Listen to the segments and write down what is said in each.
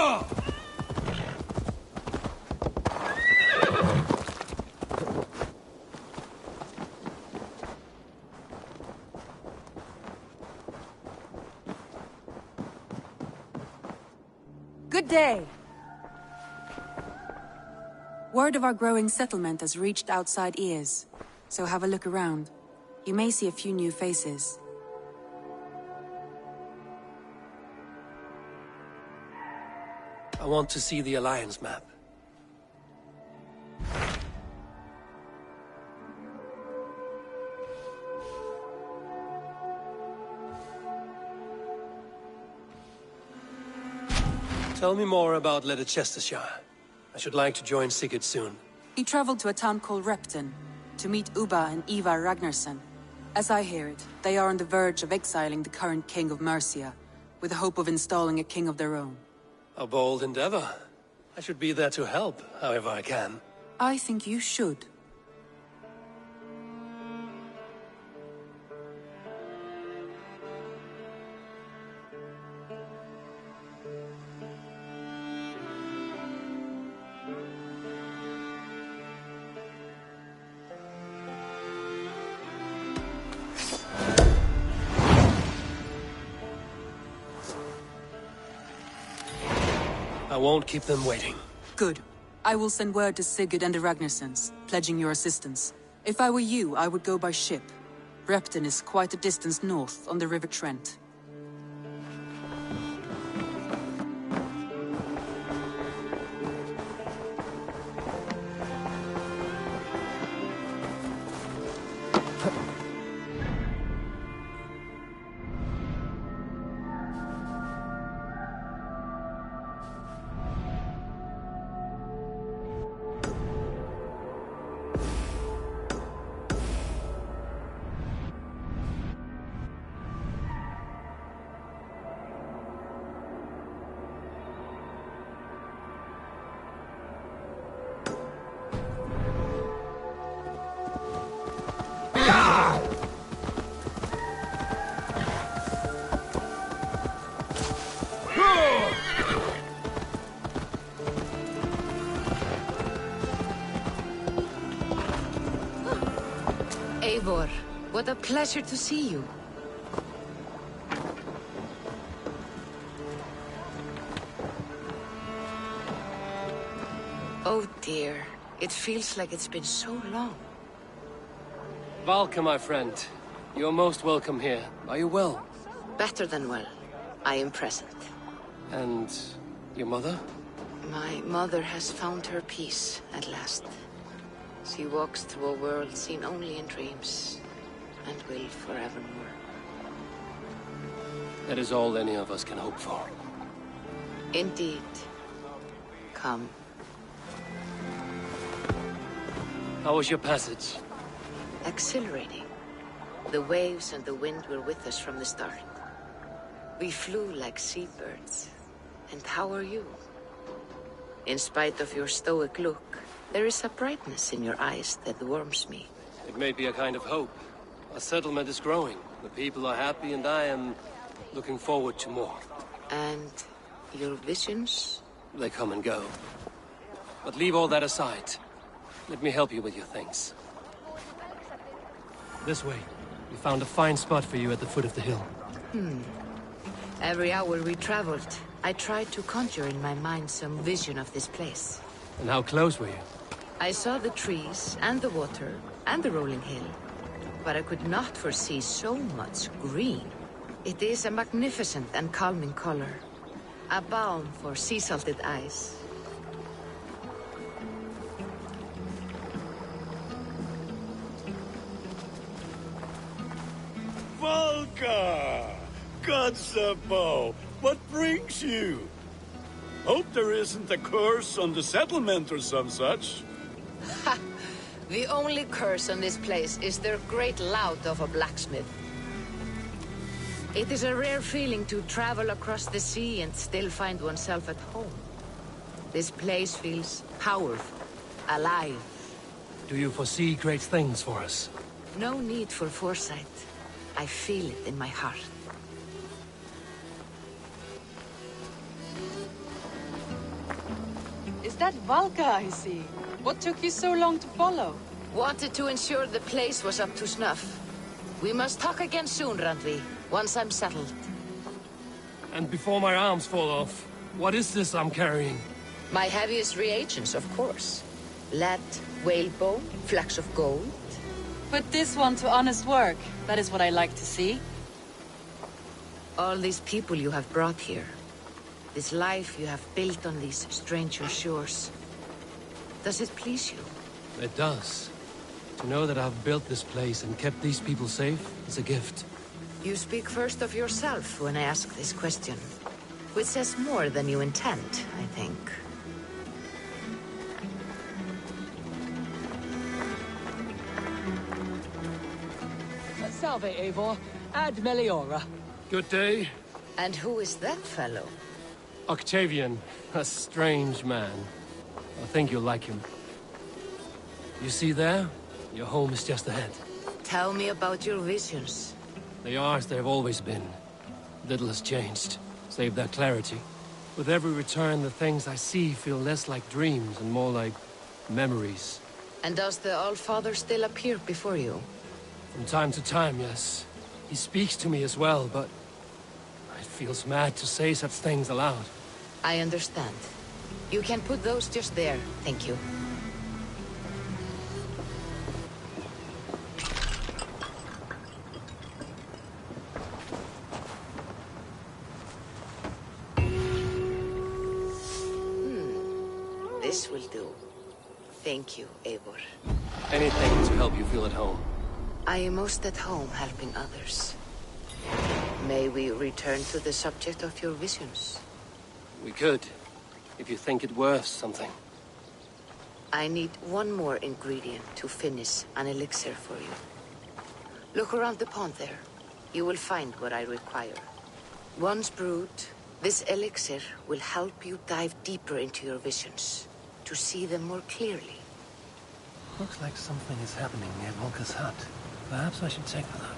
Go! Good day! Word of our growing settlement has reached outside ears, so have a look around. You may see a few new faces. I want to see the Alliance map. Tell me more about Leicestershire. I should like to join Sigurd soon. He traveled to a town called Repton to meet Ubba and Ivar Ragnarsson. As I hear it, they are on the verge of exiling the current king of Mercia, with the hope of installing a king of their own. A bold endeavor. I should be there to help, however I can. I think you should. I won't keep them waiting. Good. I will send word to Sigurd and the Ragnarssons, pledging your assistance. If I were you, I would go by ship. Repton is quite a distance north, on the River Trent. Eivor, what a pleasure to see you. Oh dear, it feels like it's been so long. Valka, my friend. You're most welcome here. Are you well? Better than well. I am present. And your mother? My mother has found her peace at last. She walks through a world seen only in dreams, and will forevermore. That is all any of us can hope for. Indeed. Come. How was your passage? Exhilarating. The waves and the wind were with us from the start. We flew like seabirds. And how are you? In spite of your stoic look, there is a brightness in your eyes that warms me. It may be a kind of hope. Our settlement is growing. The people are happy and I am looking forward to more. And your visions? They come and go. But leave all that aside. Let me help you with your things. This way. We found a fine spot for you at the foot of the hill. Every hour we traveled, I tried to conjure in my mind some vision of this place. And how close were you? I saw the trees, and the water, and the rolling hill. But I could not foresee so much green. It is a magnificent and calming color. A balm for sea-salted eyes. Valka! Godsapo! What brings you? Hope there isn't a curse on the settlement or some such. Ha! The only curse on this place is their great lout of a blacksmith. It is a rare feeling to travel across the sea and still find oneself at home. This place feels powerful, alive. Do you foresee great things for us? No need for foresight. I feel it in my heart. that Valka I see? What took you so long to follow? Wanted to ensure the place was up to snuff. We must talk again soon, Randvi, once I'm settled. And before my arms fall off, what is this I'm carrying? My heaviest reagents, of course. Lead, whalebone, flecks of gold. Put this one to honest work. That is what I like to see. All these people you have brought here. This life you have built on these stranger shores. Does it please you? It does. To know that I've built this place and kept these people safe is a gift. You speak first of yourself when I ask this question. Which says more than you intend, I think. Salve, Eivor. Ad Meliora. Good day. And who is that fellow? Octavian, a strange man. I think you'll like him. You see there? Your home is just ahead. Tell me about your visions. They are as they've always been. Little has changed, save their clarity. With every return, the things I see feel less like dreams and more like memories. And does the All-Father still appear before you? From time to time, yes. He speaks to me as well, but it feels mad to say such things aloud. I understand. You can put those just there, thank you. This will do. Thank you, Eivor. Anything to help you feel at home. I am most at home helping others. May we return to the subject of your visions? We could, if you think it worth something. I need one more ingredient to finish an elixir for you. Look around the pond there. You will find what I require. Once brewed, this elixir will help you dive deeper into your visions, to see them more clearly. Looks like something is happening near Volka's hut. Perhaps I should take a look.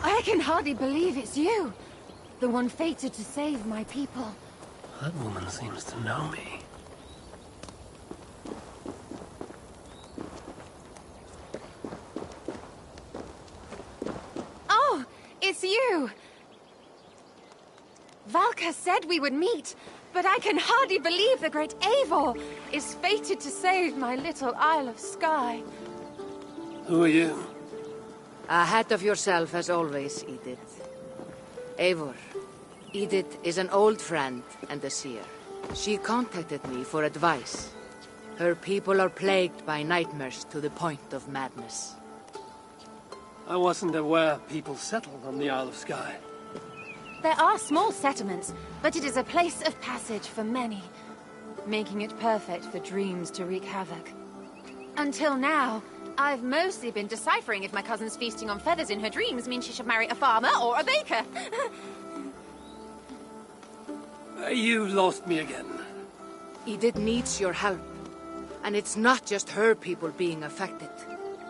I can hardly believe it's you. The one fated to save my people. That woman seems to know me. Oh, it's you! Valka said we would meet, but I can hardly believe the great Eivor is fated to save my little Isle of Skye. Who are you? Ahead of yourself as always, Edith. Eivor. Edith is an old friend and a seer. She contacted me for advice. Her people are plagued by nightmares to the point of madness. I wasn't aware people settled on the Isle of Skye. There are small settlements, but it is a place of passage for many, making it perfect for dreams to wreak havoc. Until now, I've mostly been deciphering if my cousin's feasting on feathers in her dreams means she should marry a farmer or a baker. You lost me again. Edith needs your help. And it's not just her people being affected.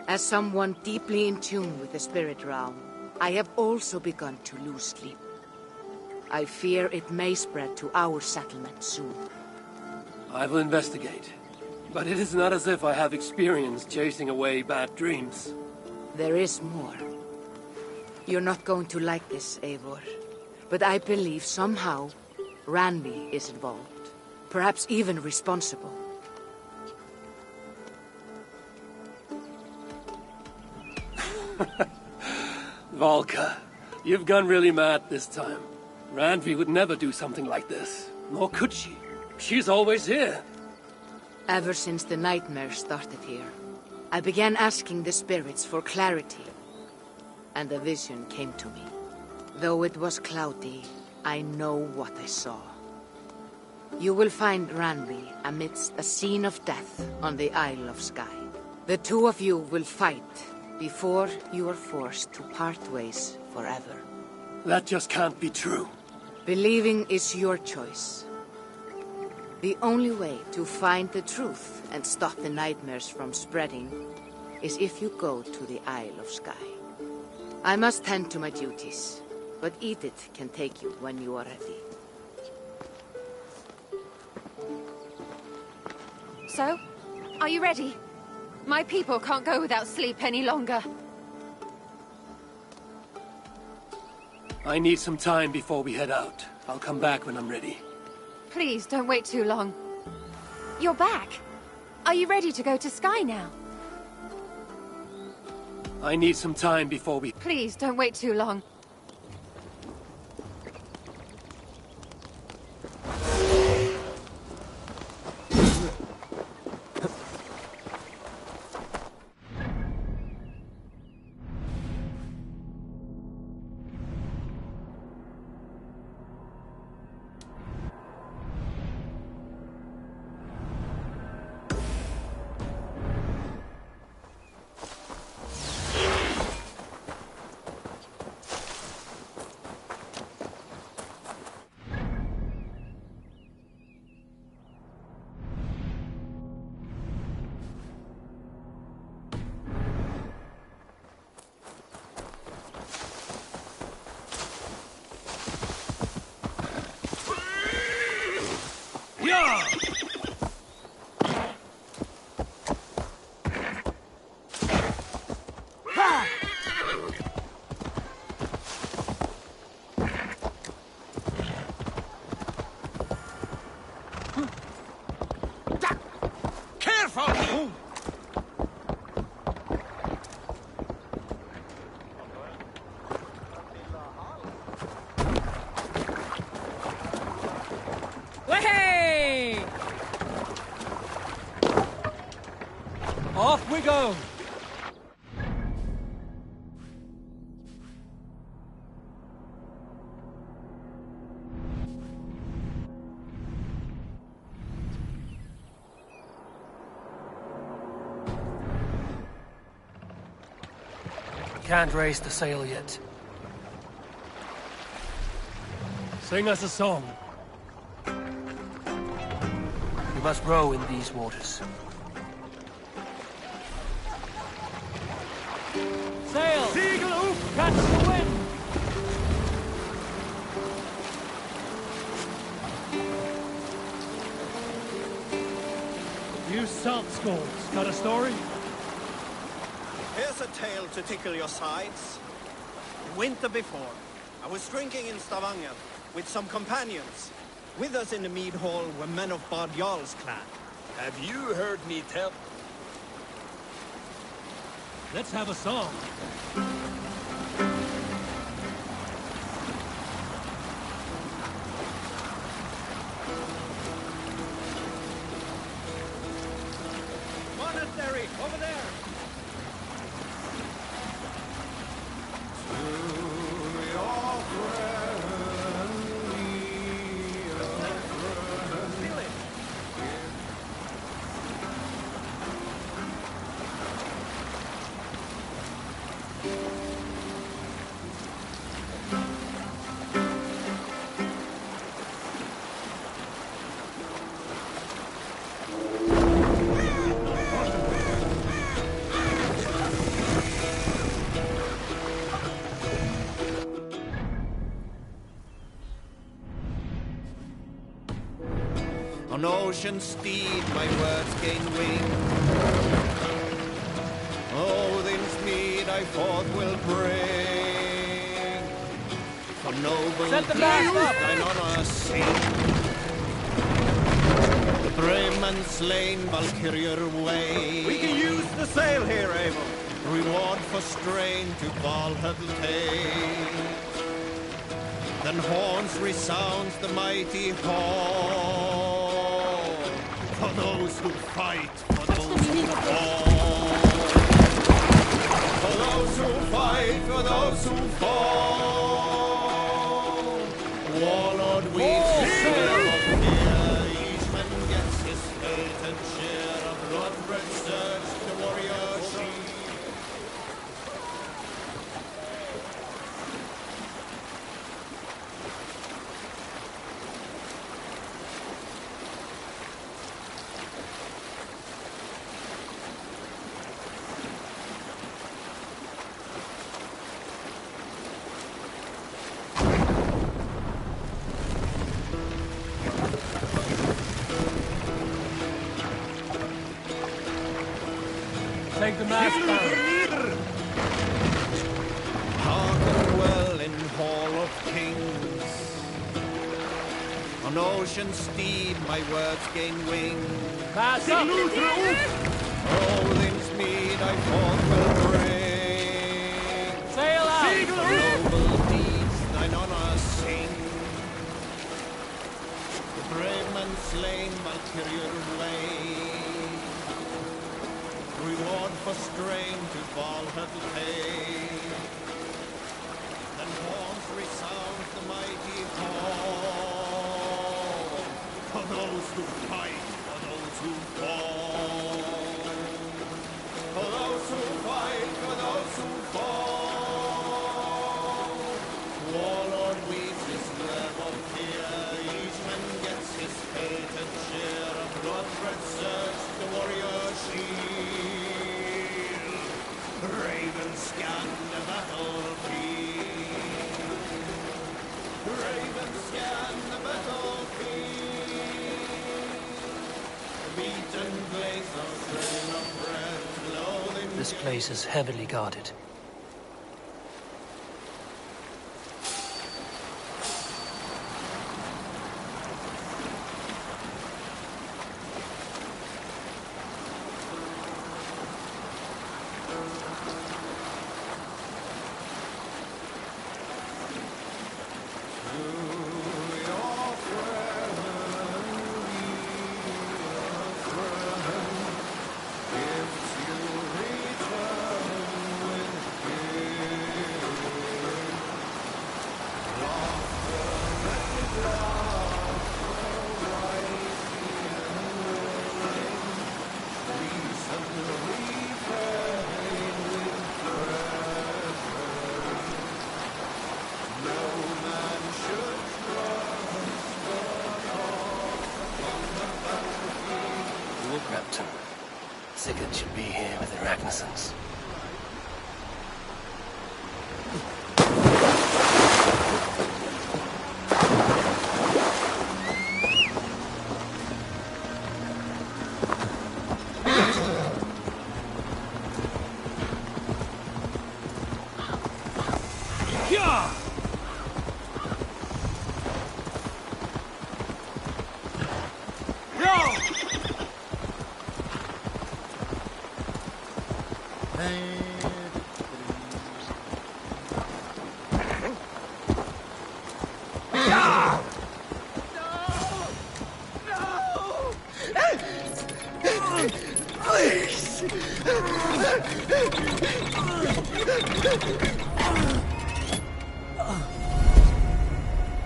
As someone deeply in tune with the spirit realm, I have also begun to lose sleep. I fear it may spread to our settlement soon. I will investigate. But it is not as if I have experience chasing away bad dreams. There is more. You're not going to like this, Eivor. But I believe somehow Randvi is involved. Perhaps even responsible. Valka, you've gone really mad this time. Randvi would never do something like this. Nor could she. She's always here. Ever since the nightmares started here, I began asking the spirits for clarity. And a vision came to me. Though it was cloudy, I know what I saw. You will find Randvi amidst a scene of death on the Isle of Skye. The two of you will fight before you are forced to part ways forever. That just can't be true. Believing is your choice. The only way to find the truth and stop the nightmares from spreading is if you go to the Isle of Skye. I must tend to my duties, but Edith can take you when you are ready. So, are you ready? My people can't go without sleep any longer. I need some time before we head out. I'll come back when I'm ready. Please, don't wait too long. You're back. Are you ready to go to Skye now? I need some time before we... Please, don't wait too long. Off we go! Can't raise the sail yet. Sing us a song. We must row in these waters. Sail! Seagull oof! Catch the wind! You salt skulls, got a story? Here's a tale to tickle your sides. Winter before, I was drinking in Stavanger with some companions. With us in the mead hall were men of Bard Jarl's clan. Have you heard me tell? Let's have a song. Monastery, over there! On ocean steed my words gain wing. Odin's mead I forth will bring. For noble Set the deeds mast up. thine honor sing. The brave man slain Valkyrier way. We can use the sail here, Abel. Reward for strain to Valhalla take. Then horns resounds the mighty hall. For those who fight, for those who fall. For those who fight, for those who fall. Warlord weeps his share of fear. Each man gets his fate and share of blood-red surge the warrior shield. Take the mast down. Hearken well in Hall of Kings. On ocean steed my words gain wing. Mast up. Odin's mead I forth will bring. Sail out. For noble deeds thine honor sing. The brave man slain Valkyrier way. Reward for strain to Valhalla pay. Then horns resound the mighty call. For those who fight, for those who fall. For those who fight, for those who fall. Warlord weeps his web of fear. Each man gets his fate and share of blood-red surge the warrior shield. Ravens scan the battlefield. Ravens scan the battlefield. Beaten blades of trail of red clothing. This place is heavily guarded. Repton. Sigurd should be here with the Ragnarsons.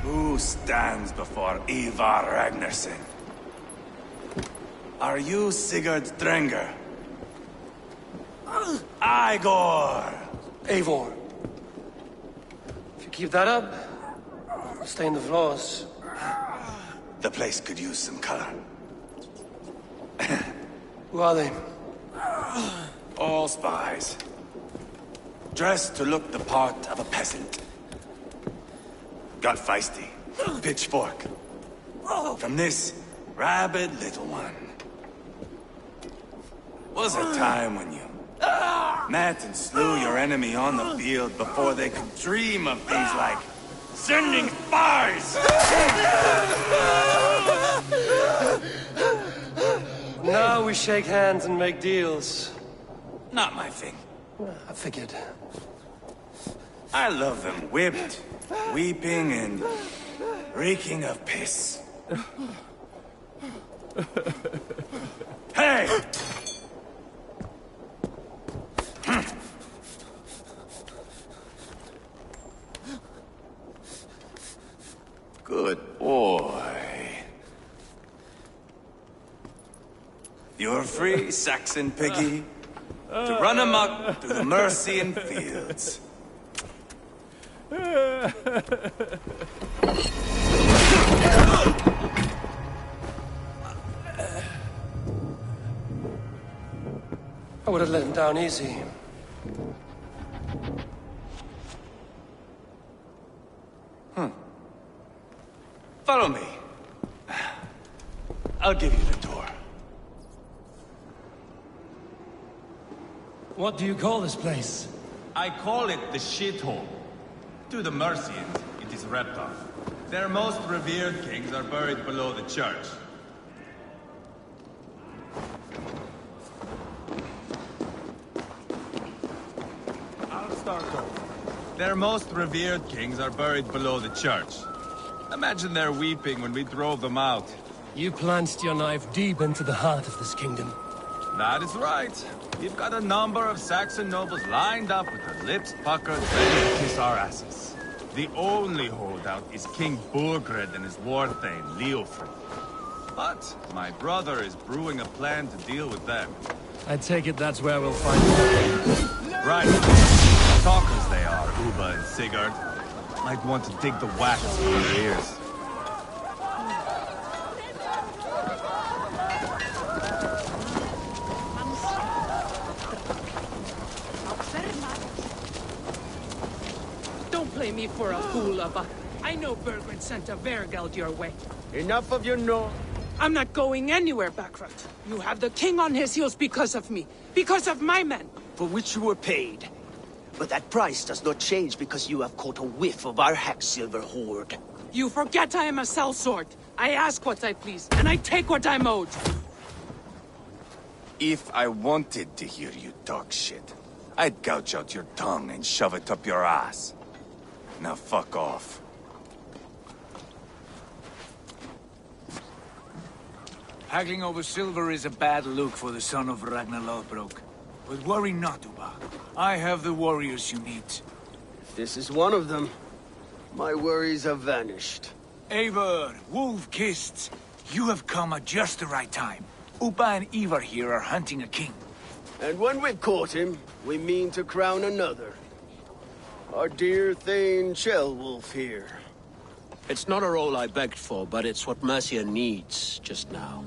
Who stands before Ivar Ragnarsson? Are you Sigurd Drenger? Igor! Eivor. If you keep that up, I'll stain the floors. The place could use some color. Who are they? All spies. Dressed to look the part of a peasant. Got feisty. Pitchfork. From this, rabid little one. Was a time when you met and slew your enemy on the field before they could dream of things like sending spies! Now we shake hands and make deals. Not my thing. I figured. I love them whipped, weeping, and reeking of piss. Hey! Good boy. You're free, Saxon piggy, to run amok through the Mercian fields. I would have let him down easy. Follow me. I'll give you the tour. What do you call this place? I call it the shithole. To the Mercians, it is Reptar. Their most revered kings are buried below the church. I'll start over. Their most revered kings are buried below the church. Imagine their weeping when we drove them out. You plunged your knife deep into the heart of this kingdom. That is right. We've got a number of Saxon nobles lined up with their lips puckered, ready to kiss our asses. The only holdout is King Burgred and his war thane, Leofric. But my brother is brewing a plan to deal with them. I take it that's where we'll find them. Right. Talkers they are, Uba and Sigurd. Might want to dig the wax from their ears. Don't play me for a fool, Ubba. I know Bergred sent a Vergeld your way. Enough of your no. I'm not going anywhere, Backrot. You have the king on his heels because of me. Because of my men. For which you were paid. But that price does not change because you have caught a whiff of our Hacksilver hoard. You forget I am a sellsword. I ask what I please, and I take what I'm owed. If I wanted to hear you talk shit, I'd gouge out your tongue and shove it up your ass. Now fuck off. Haggling over silver is a bad look for the son of Ragnar Lothbrok. But worry not, Uba. I have the warriors you need. This is one of them. My worries have vanished. Eivor, Wolf-Kissed, you have come at just the right time. Uba and Ivar here are hunting a king. And when we've caught him, we mean to crown another. Our dear Thane Ceolwulf here. It's not a role I begged for, but it's what Mercia needs just now.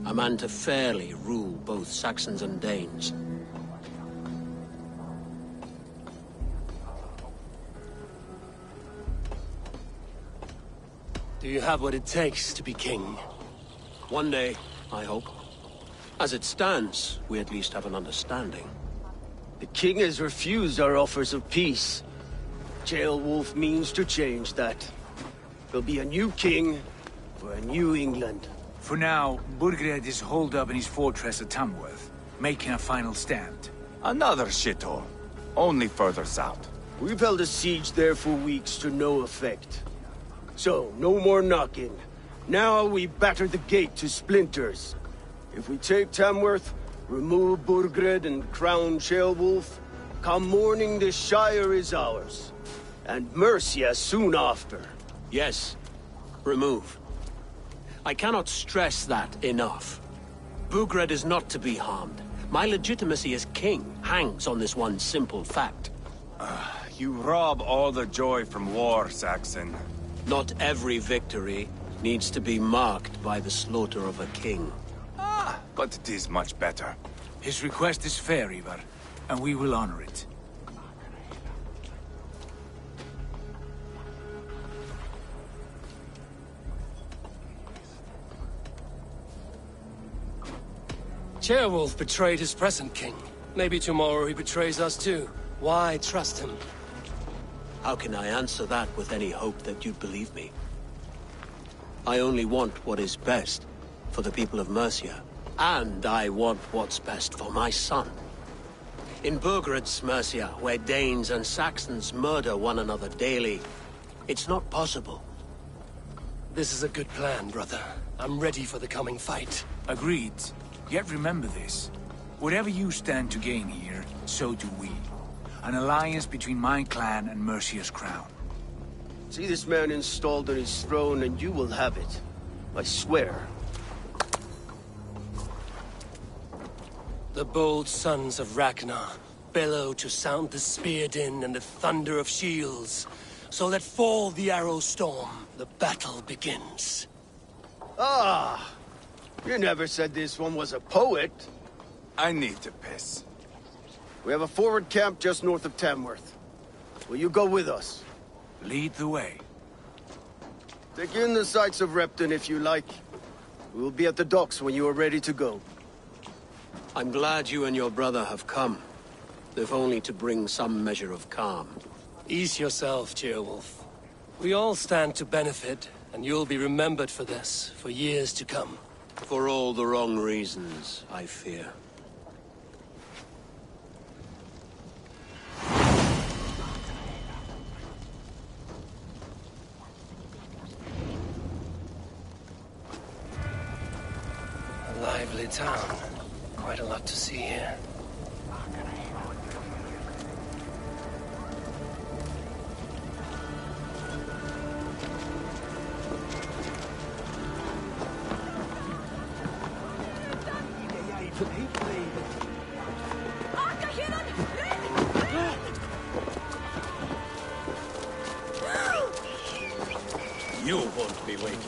A man to fairly rule both Saxons and Danes. Do you have what it takes to be king? One day, I hope. As it stands, we at least have an understanding. The king has refused our offers of peace. Ceolwulf means to change that. There'll be a new king for a new England. For now, Burgred is holed up in his fortress at Tamworth, making a final stand. Another shithole. Only further south. We've held a siege there for weeks to no effect. So, no more knocking. Now we batter the gate to splinters. If we take Tamworth, remove Burgred and crown Ceolwulf, come morning the Shire is ours. And Mercia soon after. Yes, remove. I cannot stress that enough. Burgred is not to be harmed. My legitimacy as king hangs on this one simple fact. You rob all the joy from war, Saxon. Not every victory needs to be marked by the slaughter of a king. But it is much better. His request is fair, Ivar, and we will honor it. Ceolwulf betrayed his present king. Maybe tomorrow he betrays us too. Why trust him? How can I answer that with any hope that you'd believe me? I only want what is best for the people of Mercia. And I want what's best for my son. In Burgred's Mercia, where Danes and Saxons murder one another daily, it's not possible. This is a good plan, brother. I'm ready for the coming fight. Agreed. Yet remember this. Whatever you stand to gain here, so do we. An alliance between my clan and Mercia's crown. See this man installed on his throne and you will have it. I swear. The bold sons of Ragnar bellow to sound the spear din and the thunder of shields. So let fall the arrow storm. The battle begins. Ah! You never said this one was a poet. I need to piss. We have a forward camp just north of Tamworth. Will you go with us? Lead the way. Take in the sights of Repton if you like. We will be at the docks when you are ready to go. I'm glad you and your brother have come, if only to bring some measure of calm. Ease yourself, Ceolwulf. We all stand to benefit, and you'll be remembered for this, for years to come. For all the wrong reasons, I fear. A lively town. Quite a lot to see here. You won't be waiting.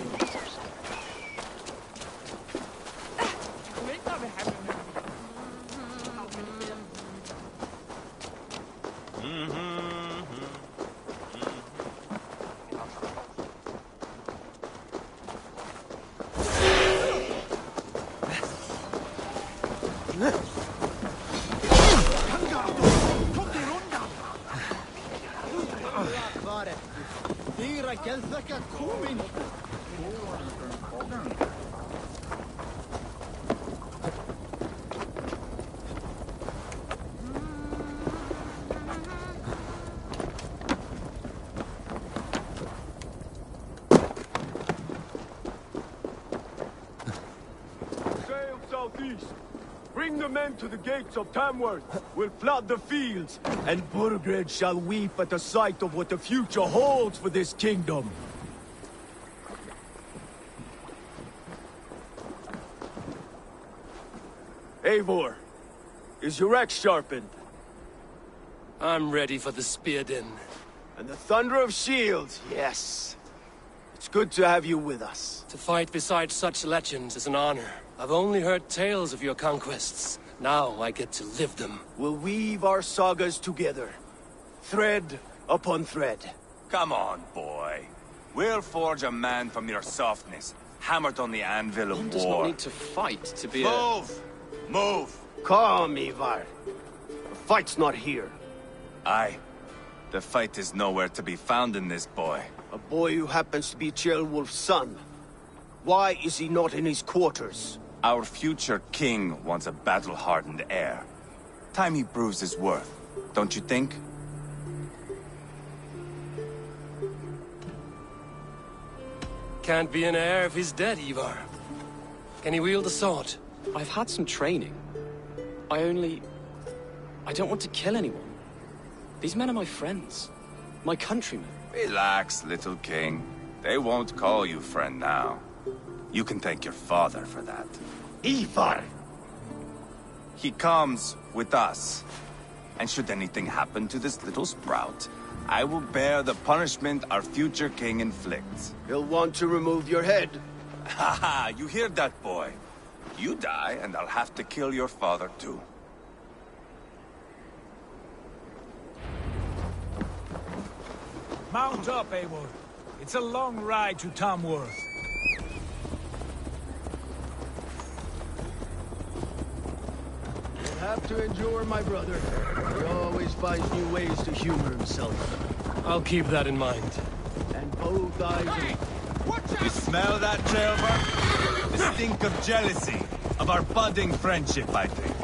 Sail southeast. Bring the men to the gates of Tamworth. We'll flood the fields, and Burgred shall weep at the sight of what the future holds for this kingdom. Eivor, is your axe sharpened? I'm ready for the spear din. And the thunder of shields, yes. It's good to have you with us. To fight beside such legends is an honor. I've only heard tales of your conquests. Now I get to live them. We'll weave our sagas together. Thread upon thread. Come on, boy. We'll forge a man from your softness, hammered on the anvil of One war. does not need to fight to be Move! Move! Calm, Ivar. The fight's not here. Aye. The fight is nowhere to be found in this boy. A boy who happens to be Ceolwulf's son. Why is he not in his quarters? Our future king wants a battle-hardened heir. Time he proves his worth, don't you think? Can't be an heir if he's dead, Ivar. Can he wield a sword? I've had some training. I don't want to kill anyone. These men are my friends. My countrymen. Relax, little king. They won't call you friend now. You can thank your father for that. Ivar! He comes with us. And should anything happen to this little sprout, I will bear the punishment our future king inflicts. He'll want to remove your head. Haha, you hear that, boy? You die, and I'll have to kill your father, too. Mount up, Eivor. It's a long ride to Tamworth. have to endure, my brother. He always finds new ways to humor himself. I'll keep that in mind. And both eyes... Hey! You smell that, Jailbird? The stink of jealousy, of our budding friendship, I think.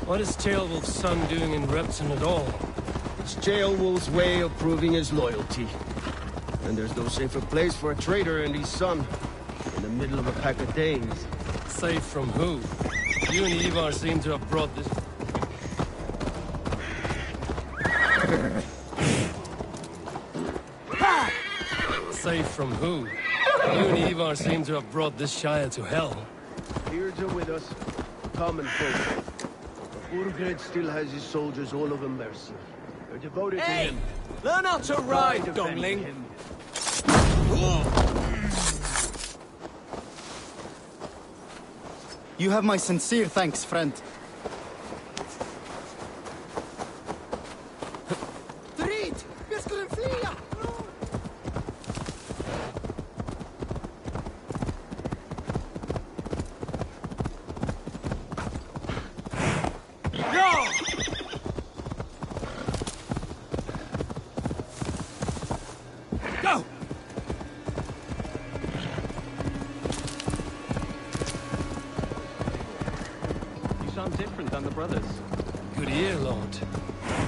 What is Tailwolf's son doing in Repton at all? It's Tailwolf's way of proving his loyalty. And there's no safer place for a traitor and his son. In the middle of a pack of Danes. Safe from who? You and Ivar seem to have brought this... Safe from who? You and Ivar seem to have brought this Shire to hell. Beards are with us. Common folk. But Burgred still has his soldiers all over Mercia. They're devoted to him. Learn how to ride, Dongling! You have my sincere thanks, friend.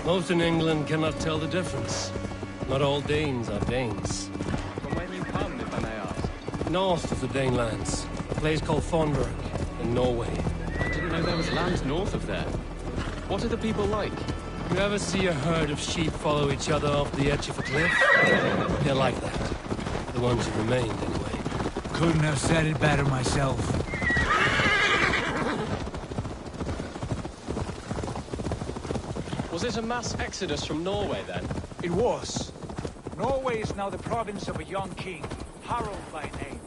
Most in England cannot tell the difference. Not all Danes are Danes. From where do you come, if I may ask? North of the Danelands, a place called Fonberg, in Norway. I didn't know there was land north of there. What are the people like? You ever see a herd of sheep follow each other off the edge of a cliff? They're like that. The ones who remained, anyway. Couldn't have said it better myself. Was it a mass exodus from Norway, then? It was. Norway is now the province of a young king, Harald by name.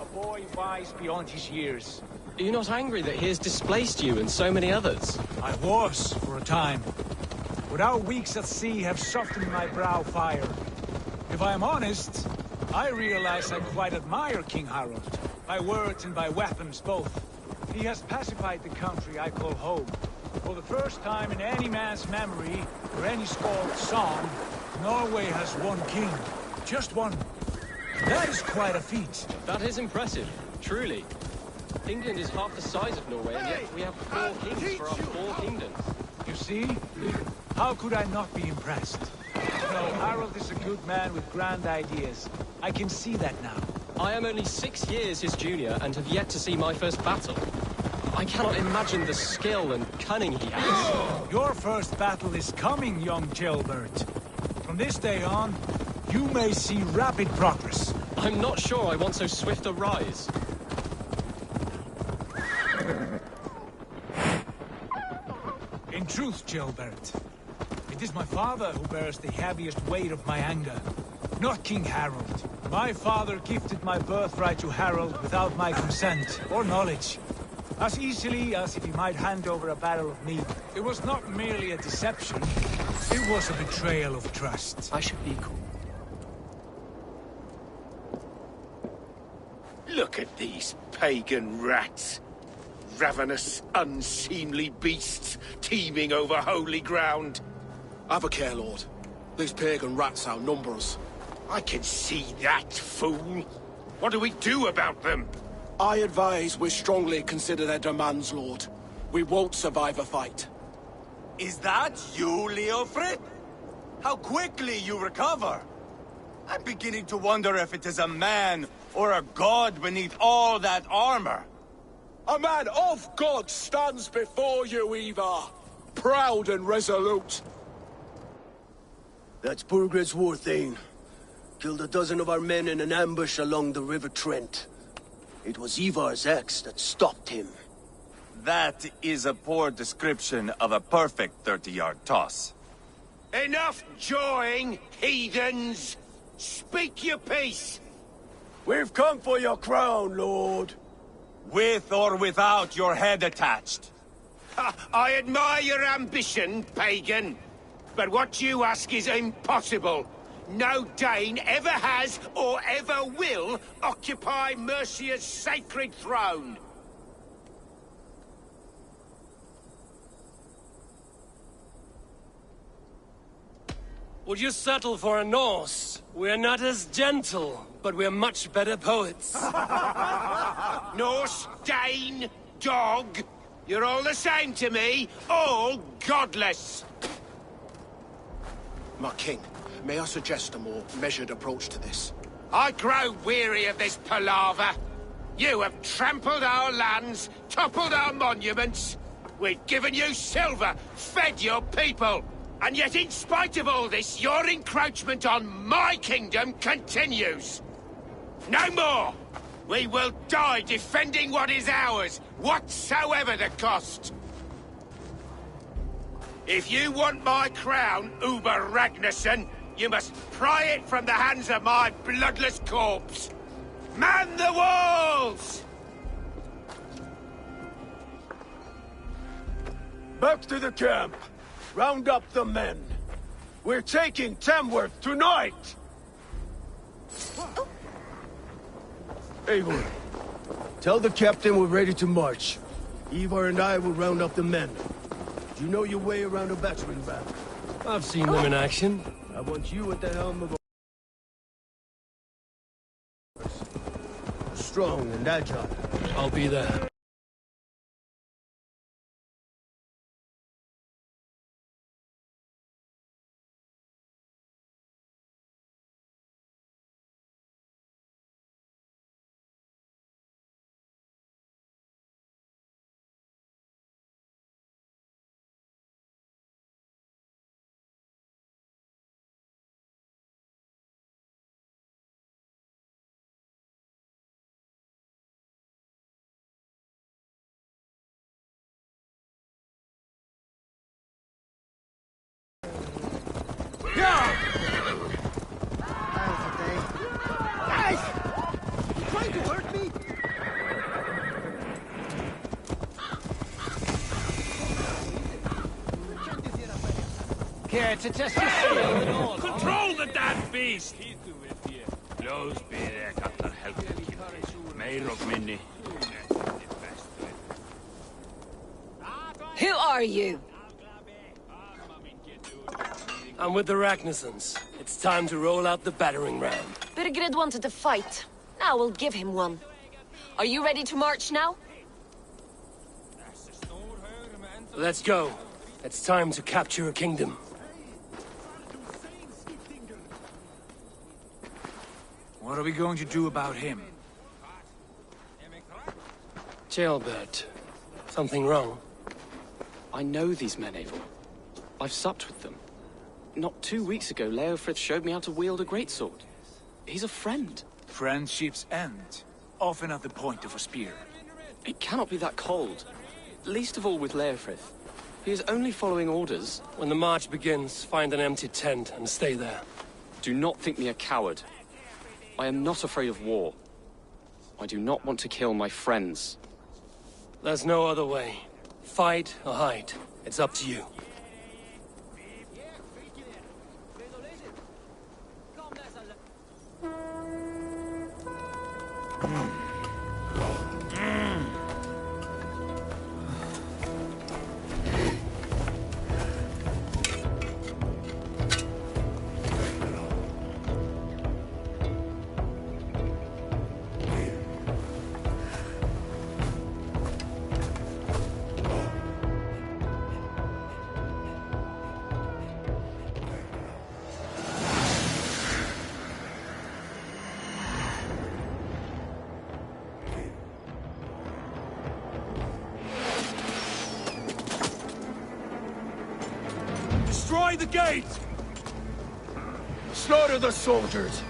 A boy wise beyond his years. Are you not angry that he has displaced you and so many others? I was, for a time. But our weeks at sea have softened my brow fire. If I am honest, I realize I quite admire King Harald. By words and by weapons, both. He has pacified the country I call home. For the first time in any man's memory, or any skald's song, Norway has one king. Just one. That is quite a feat. That is impressive, truly. England is half the size of Norway, and yet we have 4 kings for our 4 kingdoms. You see? How could I not be impressed? No, Harald is a good man with grand ideas. I can see that now. I am only 6 years his junior, and have yet to see my first battle. I cannot imagine the skill and cunning he has. Your first battle is coming, young jailbird. From this day on, you may see rapid progress. I'm not sure I want so swift a rise. In truth, jailbird, it is my father who bears the heaviest weight of my anger, not King Harald. My father gifted my birthright to Harald without my consent or knowledge. As easily as if he might hand over a barrel of meat. It was not merely a deception. It was a betrayal of trust. I should be cool. Look at these pagan rats. Ravenous, unseemly beasts teeming over holy ground. Have a care, Lord. These pagan rats outnumber us. I can see that, fool. What do we do about them? I advise we strongly consider their demands, Lord. We won't survive a fight. Is that you, Leofrid? How quickly you recover! I'm beginning to wonder if it is a man or a god beneath all that armor. A man of God stands before you, Ivar. Proud and resolute. That's Burgred's war thane. Killed a dozen of our men in an ambush along the River Trent. It was Ivar's axe that stopped him. That is a poor description of a perfect 30-yard toss. Enough jawing, heathens! Speak your piece! We've come for your crown, Lord. With or without your head attached. I admire your ambition, pagan. But what you ask is impossible. No Dane ever has or ever will occupy Mercia's sacred throne. Would you settle for a Norse? We're not as gentle, but we're much better poets. Norse, Dane, dog, you're all the same to me, all godless. My king, may I suggest a more measured approach to this? I grow weary of this palaver. You have trampled our lands, toppled our monuments. We've given you silver, fed your people. And yet, in spite of all this, your encroachment on my kingdom continues. No more! We will die defending what is ours, whatsoever the cost. If you want my crown, Uber Ragnarsson, you must pry it from the hands of my bloodless corpse. Man the walls! Back to the camp. Round up the men. We're taking Tamworth tonight! Eivor, tell the captain we're ready to march. Ivar and I will round up the men. Do you know your way around a battering ram? I've seen them in action. I want you at the helm of a... strong and agile. I'll be there. Guys! You trying to hurt me? Care to test your skill? Control the damn beast! Blows be there, Captain Helgen. Mayor of Minnie. Who are you? I'm with the Ragnarssons. It's time to roll out the battering ram. Birgrid wanted to fight. Now we'll give him one. Are you ready to march now? Let's go. It's time to capture a kingdom. What are we going to do about him? Jailbird. Something wrong? I know these men, Eivor. I've supped with them. Not 2 weeks ago, Leofrith showed me how to wield a greatsword. He's a friend. Friendships end, often at the point of a spear. It cannot be that cold. Least of all with Leofrith. He is only following orders. When the march begins, find an empty tent and stay there. Do not think me a coward. I am not afraid of war. I do not want to kill my friends. There's no other way. Fight or hide. It's up to you. Destroy the gate! Slaughter the soldiers!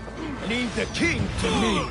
Leave the king to me!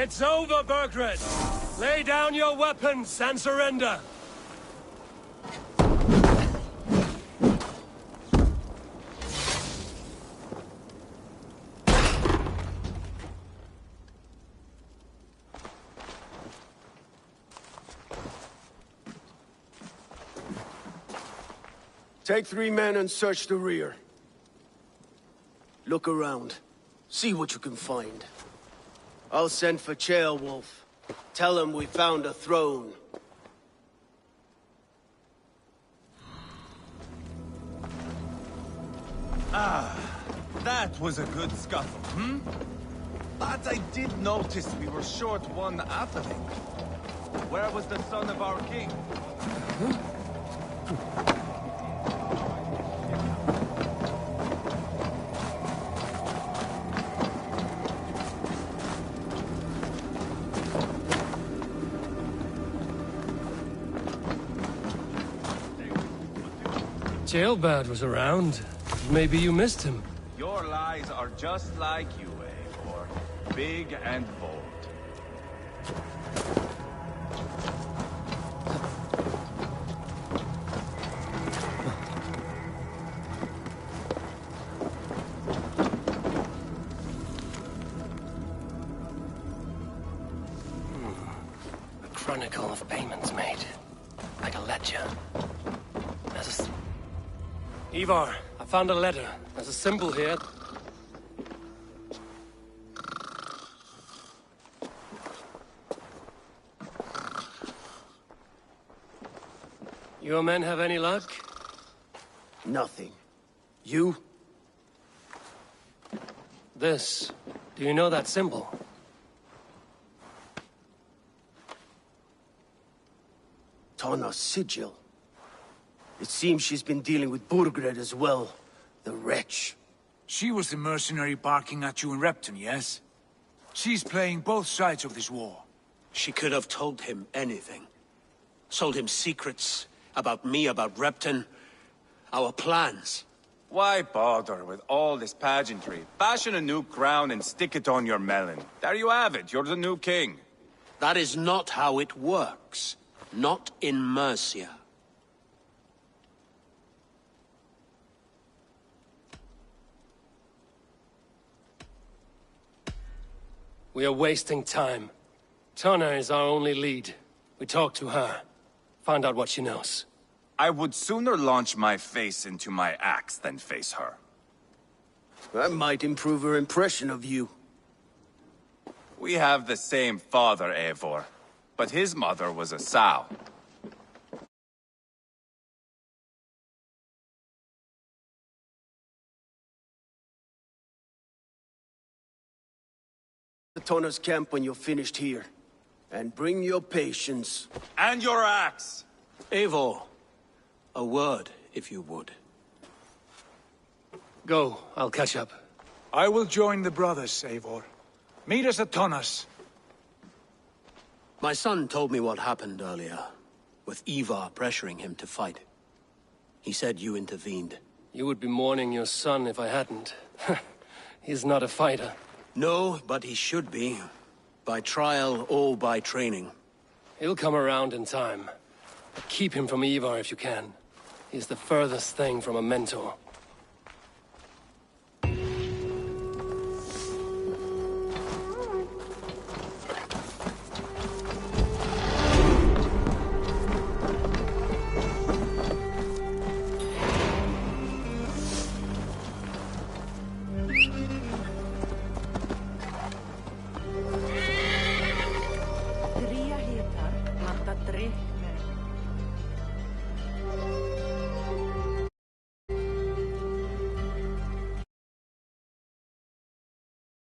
It's over, Burgred! Lay down your weapons and surrender! Take 3 men and search the rear. Look around. See what you can find. I'll send for Ceolwulf. Tell him we found a throne. Ah, that was a good scuffle, hmm? But I did notice we were short one athelink. Where was the son of our king? Ceolbad was around. Maybe you missed him. Your lies are just like you, Eivor. Big and bold. A chronicle of payments made. Like a ledger. Ivar, I found a letter. There's a symbol here. Your men have any luck? Nothing. You? This. Do you know that symbol? Tana's sigil. It seems she's been dealing with Burgred as well. The wretch. She was the mercenary barking at you in Repton, yes? She's playing both sides of this war. She could have told him anything. Sold him secrets about me, about Repton, our plans. Why bother with all this pageantry? Fashion a new crown and stick it on your melon. There you have it, you're the new king. That is not how it works. Not in Mercia. We are wasting time. Tana is our only lead. We talk to her. Find out what she knows. I would sooner launch my face into my axe than face her. That might improve her impression of you. We have the same father, Eivor, but his mother was a sow. The Tana's camp when you're finished here. And bring your patience. And your axe! Eivor, a word, if you would. Go, I'll catch up. I will join the brothers, Eivor. Meet us at Tana's. My son told me what happened earlier, with Ivar pressuring him to fight. He said you intervened. You would be mourning your son if I hadn't. He's not a fighter. No, but he should be. By trial or by training. He'll come around in time. Keep him from Ivar if you can. He's the furthest thing from a mentor.